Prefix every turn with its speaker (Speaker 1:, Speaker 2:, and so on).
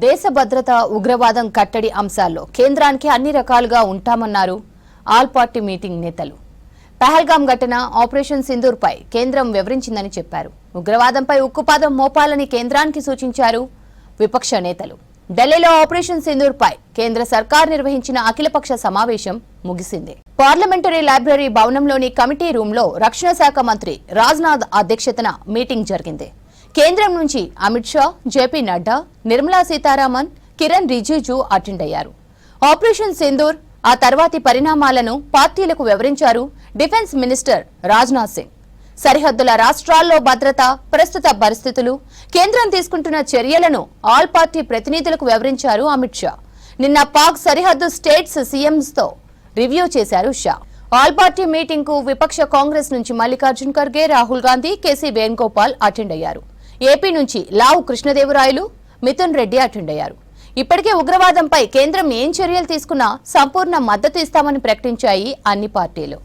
Speaker 1: దేశ భద్రత ఉగ్రవాదం కట్టడి అంశాల్లో కేంద్రానికి అన్ని రకాలుగా ఉంటామన్నారు ఆల్ పార్టీ మీటింగ్ నేతలు. పహల్గాం ఘటన, ఆపరేషన్ సింధూర్ పై కేంద్రం వివరించిందని చెప్పారు. ఉగ్రవాదంపై ఉక్కుపాదం మోపాలని కేంద్రానికి సూచించారు విపక్ష నేతలు. ఢిల్లీలో ఆపరేషన్ సింధూర్ పై కేంద్ర సర్కార్ నిర్వహించిన అఖిలపక్ష సమావేశం ముగిసింది. పార్లమెంటరీ లైబ్రరీ భవనంలోని కమిటీ రూంలో రక్షణ శాఖ మంత్రి రాజ్నాథ్ అధ్యక్షతన మీటింగ్ జరిగింది. కేంద్రం నుంచి అమిత్ షా, జేపీ నడ్డా, నిర్మలా సీతారామన్, కిరణ్ రిజిజు అటెండ్ అయ్యారు. ఆపరేషన్ సింధూర్, ఆ తర్వాతి పరిణామాలను పార్టీలకు వివరించారు డిఫెన్స్ మినిస్టర్ రాజ్నాథ్ సింగ్. సరిహద్దుల రాష్ట్రాల్లో భద్రత, ప్రస్తుత పరిస్థితులు, కేంద్రం తీసుకుంటున్న చర్యలను ఆల్ పార్టీ ప్రతినిధులకు వివరించారు అమిత్ షా. నిన్న పాక్ సరిహద్దు స్టేట్స్ సీఎంస్తో రివ్యూ చేశారు షా. ఆల్ పార్టీ మీటింగ్ కు విపక్ష కాంగ్రెస్ నుంచి మల్లికార్జున్ ఖర్గే, రాహుల్ గాంధీ, కేసీ వేణుగోపాల్ అటెండ్ అయ్యారు. ఏపీ నుంచి లావు కృష్ణదేవరాయలు, మిథున్ రెడ్డి అటెండ్ అయ్యారు. ఇప్పటికే ఉగ్రవాదంపై కేంద్రం ఏం చర్యలు తీసుకున్నా సంపూర్ణ మద్దతు ఇస్తామని ప్రకటించాయి అన్ని పార్టీలు.